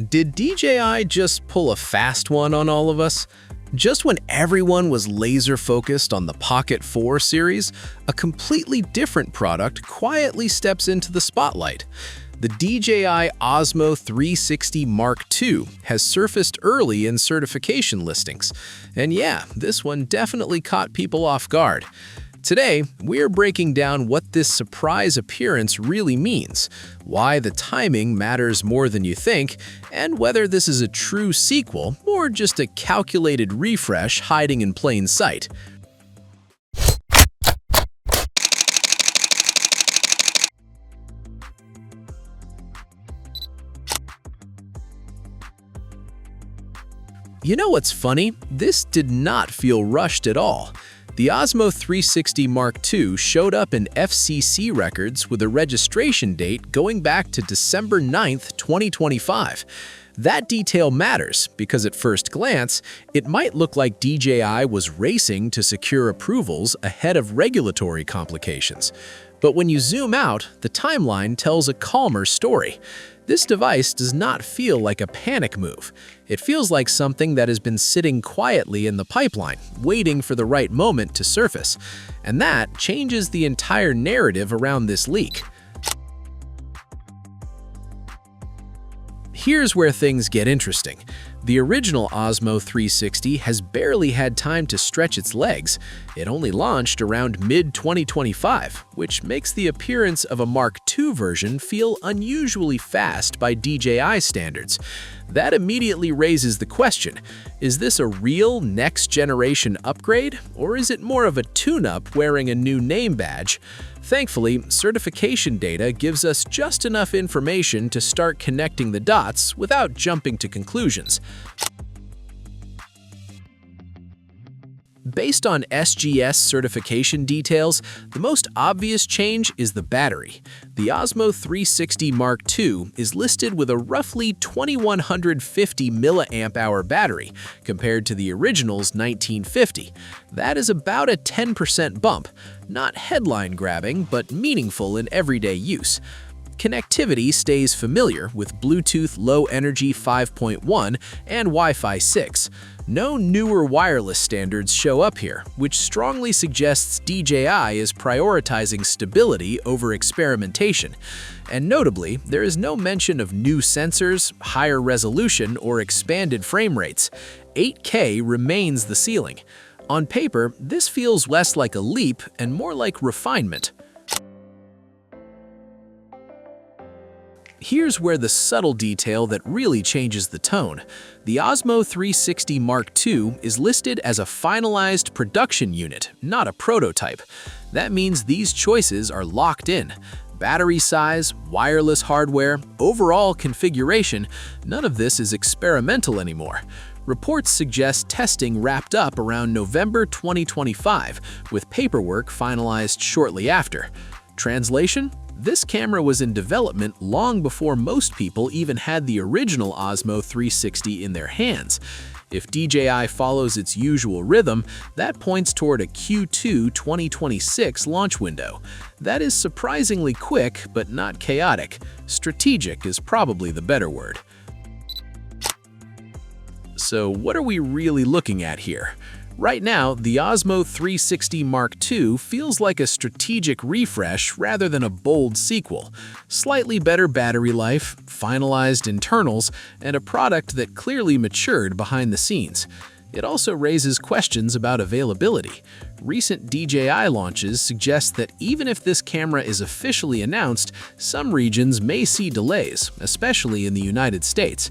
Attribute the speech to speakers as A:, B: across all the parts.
A: Did DJI just pull a fast one on all of us? Just when everyone was laser-focused on the Pocket 4 series, a completely different product quietly steps into the spotlight. The DJI Osmo 360 Mark II has surfaced early in certification listings. And yeah, this one definitely caught people off guard. Today, we're breaking down what this surprise appearance really means, why the timing matters more than you think, and whether this is a true sequel or just a calculated refresh hiding in plain sight. You know what's funny? This did not feel rushed at all. The Osmo 360 Mark II showed up in FCC records with a registration date going back to December 9, 2025. That detail matters because at first glance, it might look like DJI was racing to secure approvals ahead of regulatory complications. But when you zoom out, the timeline tells a calmer story. This device does not feel like a panic move. It feels like something that has been sitting quietly in the pipeline, waiting for the right moment to surface. And that changes the entire narrative around this leak. Here's where things get interesting. The original Osmo 360 has barely had time to stretch its legs. It only launched around mid-2025, which makes the appearance of a Mark II version feel unusually fast by DJI standards. That immediately raises the question, is this a real next-generation upgrade, or is it more of a tune-up wearing a new name badge? Thankfully, certification data gives us just enough information to start connecting the dots without jumping to conclusions. Based on SGS certification details, the most obvious change is the battery. The Osmo 360 Mark II is listed with a roughly 2150 mAh battery compared to the original's 1950. That is about a 10% bump, not headline-grabbing, but meaningful in everyday use. Connectivity stays familiar with Bluetooth Low Energy 5.1 and Wi-Fi 6. No newer wireless standards show up here, which strongly suggests DJI is prioritizing stability over experimentation. And notably, there is no mention of new sensors, higher resolution, or expanded frame rates. 8K remains the ceiling. On paper, this feels less like a leap and more like refinement. Here's where the subtle detail that really changes the tone. The Osmo 360 Mark II is listed as a finalized production unit, not a prototype. That means these choices are locked in. Battery size, wireless hardware, overall configuration, none of this is experimental anymore. Reports suggest testing wrapped up around November 2025, with paperwork finalized shortly after. Translation? This camera was in development long before most people even had the original Osmo 360 in their hands. If DJI follows its usual rhythm, that points toward a Q2 2026 launch window. That is surprisingly quick, but not chaotic. Strategic is probably the better word. So what are we really looking at here? Right now, the Osmo 360 Mark II feels like a strategic refresh rather than a bold sequel. Slightly better battery life, finalized internals, and a product that clearly matured behind the scenes. It also raises questions about availability. Recent DJI launches suggest that even if this camera is officially announced, some regions may see delays, especially in the United States.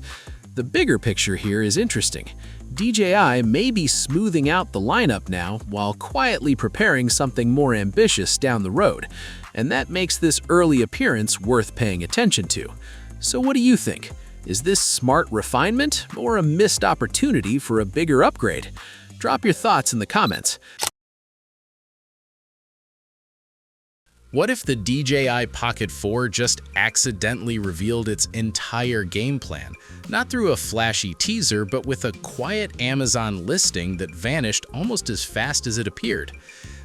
A: The bigger picture here is interesting. DJI may be smoothing out the lineup now while quietly preparing something more ambitious down the road, and that makes this early appearance worth paying attention to. So what do you think? Is this smart refinement or a missed opportunity for a bigger upgrade? Drop your thoughts in the comments. What if the DJI Pocket 4 just accidentally revealed its entire game plan? Not through a flashy teaser, but with a quiet Amazon listing that vanished almost as fast as it appeared.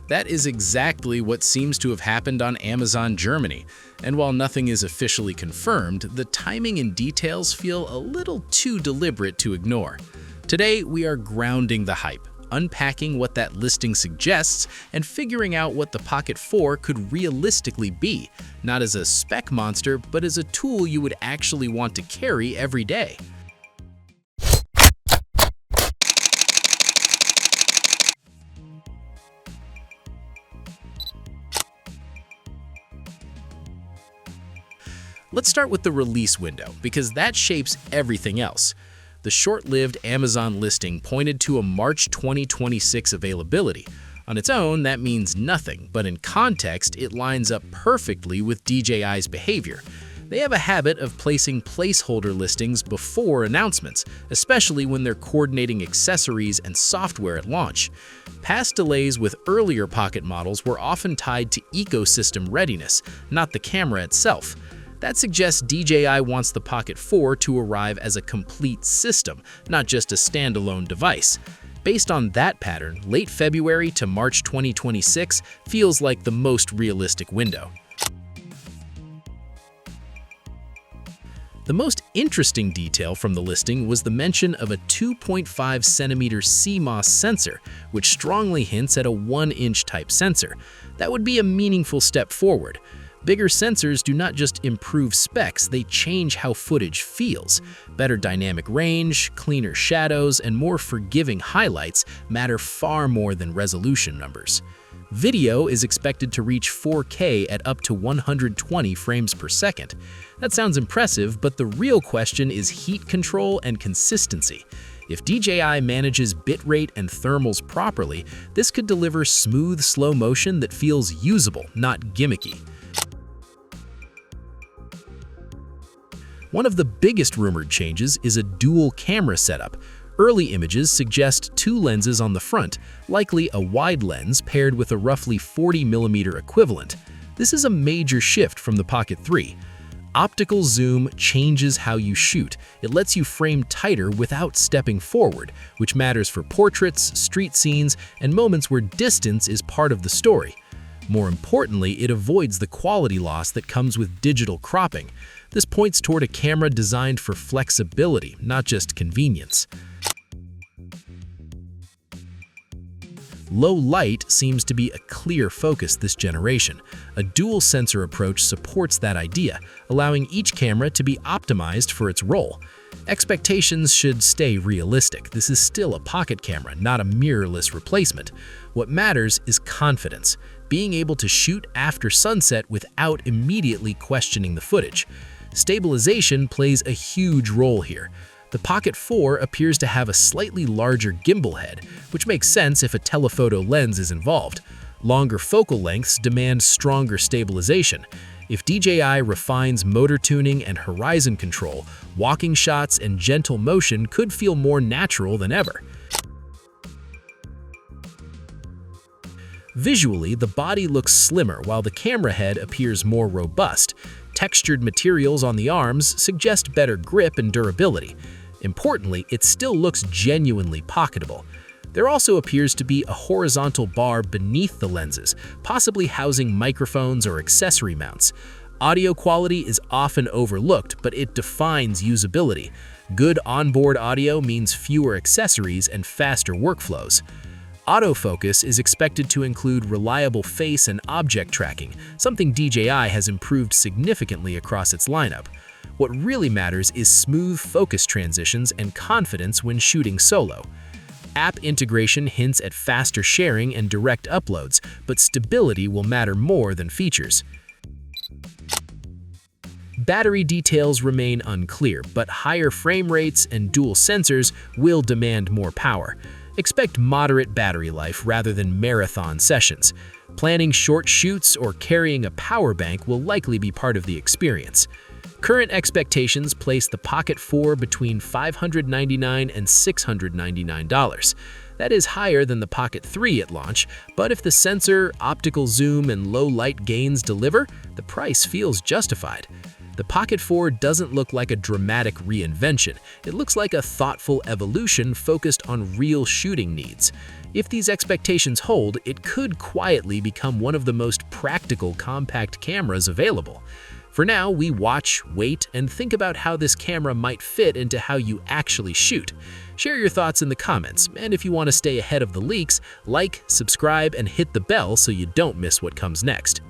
A: That is exactly what seems to have happened on Amazon Germany. And while nothing is officially confirmed, the timing and details feel a little too deliberate to ignore. Today, we are grounding the hype, unpacking what that listing suggests, and figuring out what the Pocket 4 could realistically be, not as a spec monster, but as a tool you would actually want to carry every day. Let's start with the release window, because that shapes everything else. The short-lived Amazon listing pointed to a March 2026 availability. On its own, that means nothing, but in context, it lines up perfectly with DJI's behavior. They have a habit of placing placeholder listings before announcements, especially when they're coordinating accessories and software at launch. Past delays with earlier Pocket models were often tied to ecosystem readiness, not the camera itself. That suggests DJI wants the Pocket 4 to arrive as a complete system, not just a standalone device. Based on that pattern, late February to March 2026 feels like the most realistic window. The most interesting detail from the listing was the mention of a 2.5 centimeter CMOS sensor, which strongly hints at a 1-inch type sensor. That would be a meaningful step forward. Bigger sensors do not just improve specs, they change how footage feels. Better dynamic range, cleaner shadows, and more forgiving highlights matter far more than resolution numbers. Video is expected to reach 4K at up to 120 frames per second. That sounds impressive, but the real question is heat control and consistency. If DJI manages bitrate and thermals properly, this could deliver smooth slow motion that feels usable, not gimmicky. One of the biggest rumored changes is a dual camera setup. Early images suggest 2 lenses on the front, likely a wide lens paired with a roughly 40mm equivalent. This is a major shift from the Pocket 3. Optical zoom changes how you shoot. It lets you frame tighter without stepping forward, which matters for portraits, street scenes, and moments where distance is part of the story. More importantly, it avoids the quality loss that comes with digital cropping. This points toward a camera designed for flexibility, not just convenience. Low light seems to be a clear focus this generation. A dual sensor approach supports that idea, allowing each camera to be optimized for its role. Expectations should stay realistic. This is still a pocket camera, not a mirrorless replacement. What matters is confidence, being able to shoot after sunset without immediately questioning the footage. Stabilization plays a huge role here. The Pocket 4 appears to have a slightly larger gimbal head, which makes sense if a telephoto lens is involved. Longer focal lengths demand stronger stabilization. If DJI refines motor tuning and horizon control, walking shots and gentle motion could feel more natural than ever. Visually, the body looks slimmer while the camera head appears more robust. Textured materials on the arms suggest better grip and durability. Importantly, it still looks genuinely pocketable. There also appears to be a horizontal bar beneath the lenses, possibly housing microphones or accessory mounts. Audio quality is often overlooked, but it defines usability. Good onboard audio means fewer accessories and faster workflows. Autofocus is expected to include reliable face and object tracking, something DJI has improved significantly across its lineup. What really matters is smooth focus transitions and confidence when shooting solo. App integration hints at faster sharing and direct uploads, but stability will matter more than features. Battery details remain unclear, but higher frame rates and dual sensors will demand more power. Expect moderate battery life rather than marathon sessions. Planning short shoots or carrying a power bank will likely be part of the experience. Current expectations place the Pocket 4 between $599 and $699. That is higher than the Pocket 3 at launch, but if the sensor, optical zoom, and low light gains deliver, the price feels justified. The Pocket 4 doesn't look like a dramatic reinvention. It looks like a thoughtful evolution focused on real shooting needs. If these expectations hold, it could quietly become one of the most practical compact cameras available. For now, we watch, wait, and think about how this camera might fit into how you actually shoot. Share your thoughts in the comments, and if you want to stay ahead of the leaks, like, subscribe, and hit the bell so you don't miss what comes next.